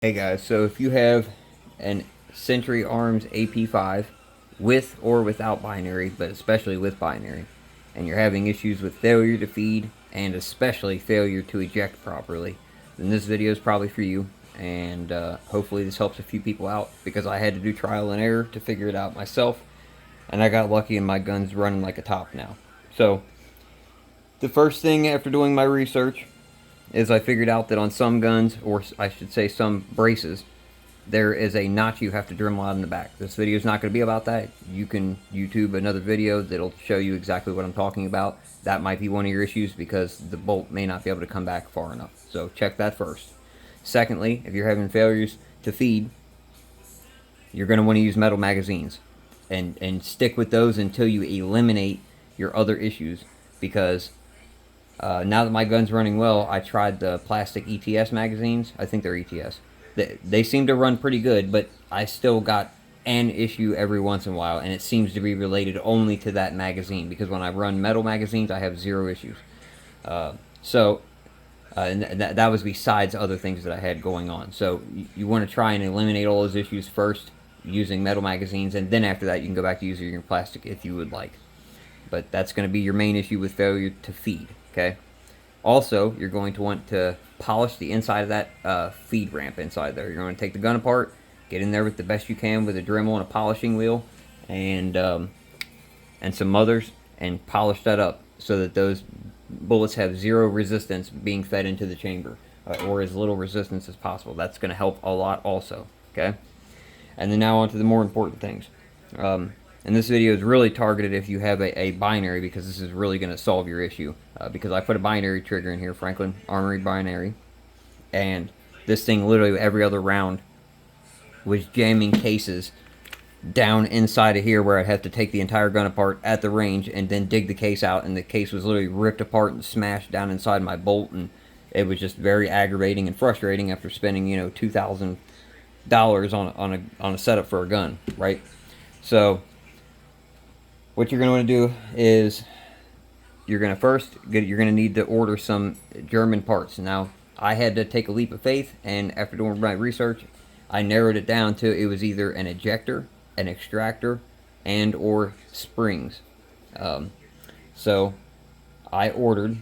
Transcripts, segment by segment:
Hey guys, so if you have an Century Arms ap5 with or without binary, but especially with binary, and you're having issues with failure to feed and especially failure to eject properly, then this video is probably for you. And hopefully this helps a few people out, because I had to do trial and error to figure it out myself, and I got lucky and my gun's running like a top now. So the first thing after doing my research is I figured out that on some guns, or I should say some braces, there is a notch you have to Dremel out in the back. This video is not going to be about that. You can YouTube another video that'll show you exactly what I'm talking about. That might be one of your issues, because the bolt may not be able to come back far enough. So check that first. Secondly, if you're having failures to feed, you're going to want to use metal magazines. And stick with those until you eliminate your other issues, because now that my gun's running well, I tried the plastic ETS magazines. I think they're ETS. They seem to run pretty good, but I still got an issue every once in a while, and it seems to be related only to that magazine, because when I run metal magazines, I have zero issues. And that was besides other things that I had going on. So you want to try and eliminate all those issues first using metal magazines, and then after that you can go back to using your plastic if you would like. But that's going to be your main issue with failure to feed. Okay. Also, you're going to want to polish the inside of that feed ramp inside there. You're going to take the gun apart, get in there with the best you can with a Dremel and a polishing wheel, and some mothers, and polish that up so that those bullets have zero resistance being fed into the chamber, or as little resistance as possible. That's going to help a lot also. Okay. And then now on to the more important things. And this video is really targeted if you have a binary, because this is really going to solve your issue. Because I put a binary trigger in here, Franklin Armory binary, and this thing literally every other round was jamming cases down inside of here, where I'd have to take the entire gun apart at the range and then dig the case out, and the case was literally ripped apart and smashed down inside my bolt, and it was just very aggravating and frustrating after spending, you know, $2,000 on a setup for a gun, right? So what you're going to want to do is you're going to need to order some German parts. Now, I had to take a leap of faith, and after doing my research, I narrowed it down to it was either an ejector, an extractor, and or springs. So I ordered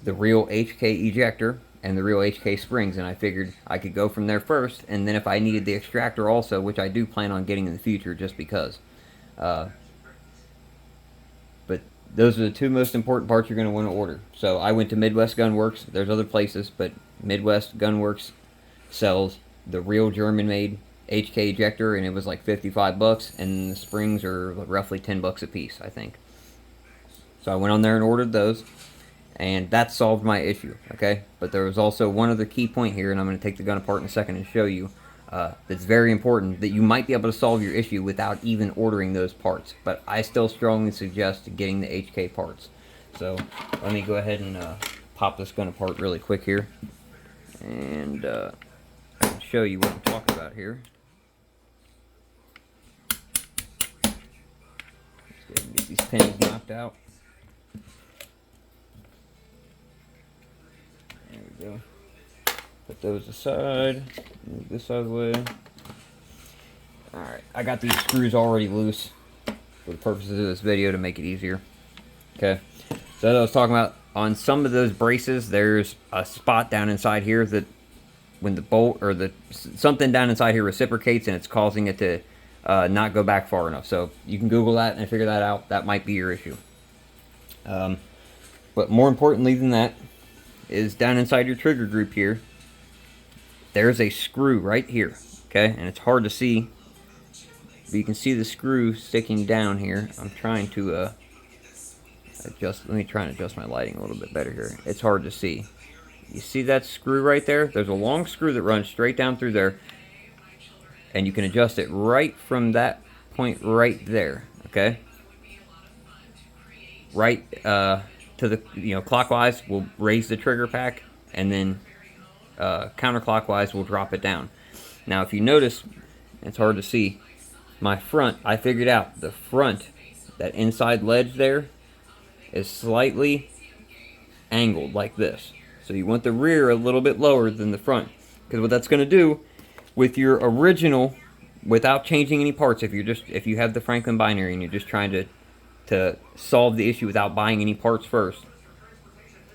the real HK ejector and the real HK springs, and I figured I could go from there first, and then if I needed the extractor also, which I do plan on getting in the future just because. But those are the two most important parts you're going to want to order. So I went to Midwest Gunworks. There's other places, but Midwest Gunworks sells the real German-made HK ejector, and it was like 55 bucks, and the springs are roughly 10 bucks a piece, I think. So I went on there and ordered those, and that solved my issue, okay? But there was also one other key point here, and I'm going to take the gun apart in a second and show you. That's very important, that you might be able to solve your issue without even ordering those parts, but I still strongly suggest getting the HK parts. So let me go ahead and pop this gun apart really quick here, and I can show you what I'm talking about here. Let's go ahead and get these pins knocked out. There we go. Put those aside. Move this out of the way. Alright, I got these screws already loose for the purposes of this video to make it easier. Okay, so as I was talking about, on some of those braces, there's a spot down inside here that when the bolt or something down inside here reciprocates, and it's causing it to not go back far enough. So you can Google that and figure that out. That might be your issue. But more importantly than that is down inside your trigger group here. There's a screw right here, okay? And it's hard to see, but you can see the screw sticking down here. I'm trying to let me try and adjust my lighting a little bit better here. It's hard to see. You see that screw right there? There's a long screw that runs straight down through there, and you can adjust it right from that point right there, okay? Right to the, clockwise will raise the trigger pack, and then counterclockwise will drop it down. Now if you notice, it's hard to see, my front, I figured out the front, that inside ledge there is slightly angled like this. So you want the rear a little bit lower than the front, because what that's going to do With your original, without changing any parts, if you have the Franklin binary and you're just trying to solve the issue without buying any parts first,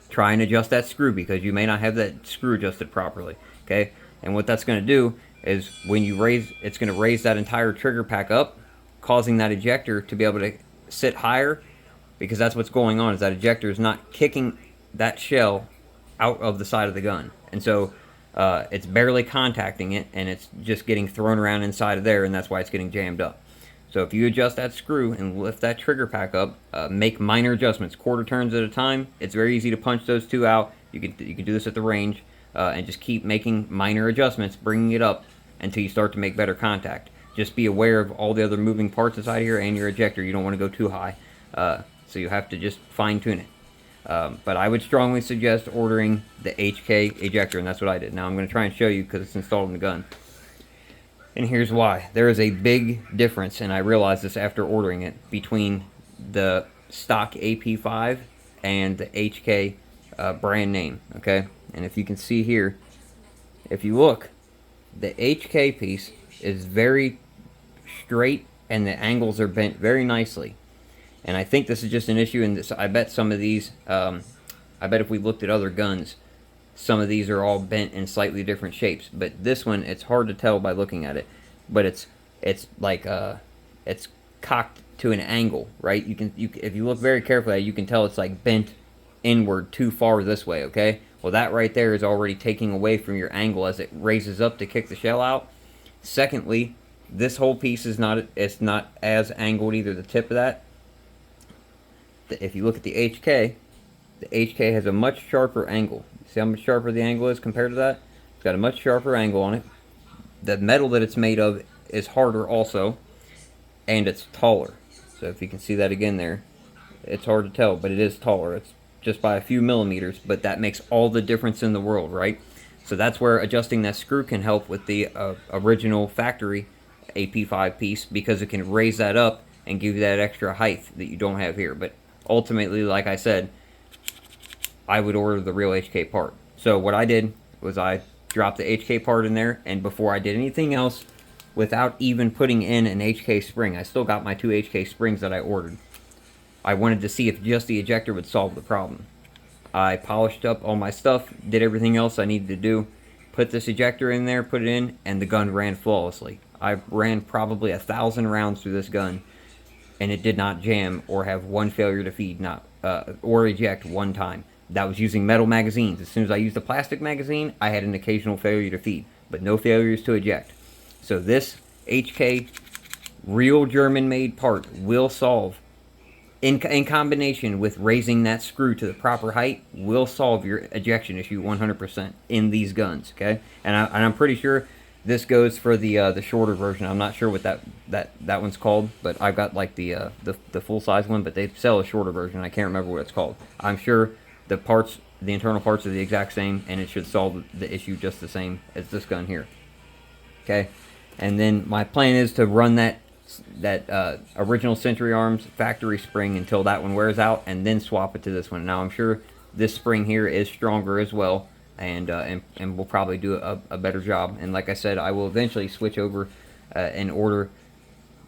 try and adjust that screw because you may not have that screw adjusted properly. Okay, and what that's going to do is when you raise, it's going to raise that entire trigger pack up, causing that ejector to be able to sit higher, because that's what's going on, is that ejector is not kicking that shell out of the side of the gun, and so it's barely contacting it, and it's just getting thrown around inside of there, and that's why it's getting jammed up. So if you adjust that screw and lift that trigger pack up, make minor adjustments, quarter turns at a time. It's very easy to punch those two out. You can do this at the range, and just keep making minor adjustments, bringing it up until you start to make better contact. Just be aware of all the other moving parts inside here and your ejector. You don't want to go too high, so you have to just fine tune it. But I would strongly suggest ordering the HK ejector, and that's what I did. Now I'm going to try and show you because it's installed in the gun. And here's why. There is a big difference, and I realized this after ordering it, between the stock ap5 and the HK brand name, okay? And if you can see here, if you look, the HK piece is very straight and the angles are bent very nicely. And I think this is just an issue in this. I bet some of these, I bet if we looked at other guns, some of these are all bent in slightly different shapes. But this one, it's hard to tell by looking at it. But it's like it's cocked to an angle, right? If you look very carefully, you can tell it's like bent inward too far this way. Okay. Well, that right there is already taking away from your angle as it raises up to kick the shell out. Secondly, this whole piece is not as angled either. The tip of that. If you look at the HK has a much sharper angle. See how much sharper the angle is compared to that? It's got a much sharper angle on it. The metal that it's made of is harder also, and it's taller. So if you can see that again there, it's hard to tell, but it is taller. It's just by a few millimeters, but that makes all the difference in the world, right? So that's where adjusting that screw can help with the original factory ap5 piece, because it can raise that up and give you that extra height that you don't have here. But ultimately, like I said, I would order the real HK part. So what I did was I dropped the HK part in there, and before I did anything else, without even putting in an HK spring, I still got my 2 HK springs that I ordered. I wanted to see if just the ejector would solve the problem. I polished up all my stuff, did everything else I needed to do, put this ejector in there, put it in, and the gun ran flawlessly. I ran probably 1,000 rounds through this gun, and it did not jam or have one failure to feed, or eject one time. That was using metal magazines. As soon as I used a plastic magazine, I had an occasional failure to feed, but no failures to eject. So this HK real German-made part will solve, in combination with raising that screw to the proper height, will solve your ejection issue 100% in these guns. Okay, and I'm pretty sure this goes for the shorter version. I'm not sure what that one's called, but I've got like the full size one, but they sell a shorter version. I can't remember what it's called. I'm sure the parts, the internal parts, are the exact same, and it should solve the issue just the same as this gun here. Okay, and then my plan is to run that original Century Arms factory spring until that one wears out, and then swap it to this one. Now I'm sure this spring here is stronger as well, and we'll probably do a better job. And like I said, I will eventually switch over and order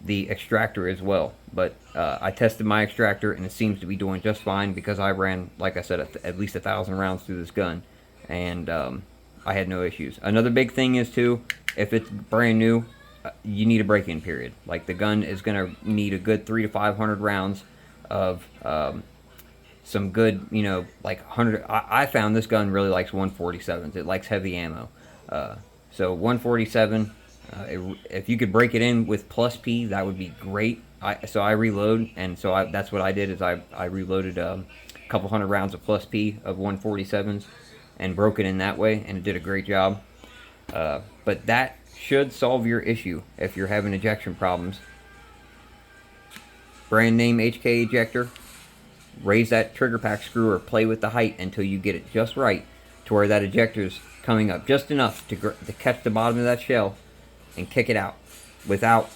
the extractor as well. But I tested my extractor, and it seems to be doing just fine, because I ran, like I said, at least 1,000 rounds through this gun, and I had no issues. Another big thing is too, if it's brand new, you need a break-in period. Like, the gun is going to need a good 300 to 500 rounds of some good, like 100. I found this gun really likes 147s. It likes heavy ammo. So 147, if you could break it in with plus P, that would be great. So I reload, and so that's what I did, is I reloaded a couple hundred rounds of plus P of 147s and broke it in that way, and it did a great job. But that should solve your issue if you're having ejection problems. Brand name HK ejector. Raise that trigger pack screw or play with the height until you get it just right, to where that ejector's coming up just enough to catch the bottom of that shell and kick it out without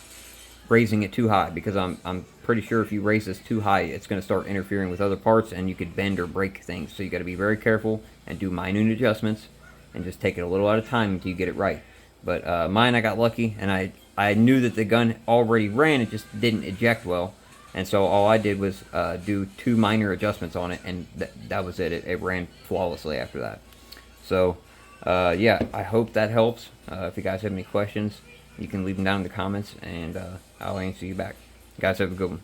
raising it too high, because I'm pretty sure if you raise this too high, it's going to start interfering with other parts, and you could bend or break things. So you got to be very careful and do minute adjustments, and just take it a little at a time until you get it right. But mine, I got lucky, and I knew that the gun already ran, it just didn't eject well. And so all I did was do 2 minor adjustments on it, and that was it. It ran flawlessly after that. So, yeah, I hope that helps. If you guys have any questions, you can leave them down in the comments, and I'll answer you back. You guys have a good one.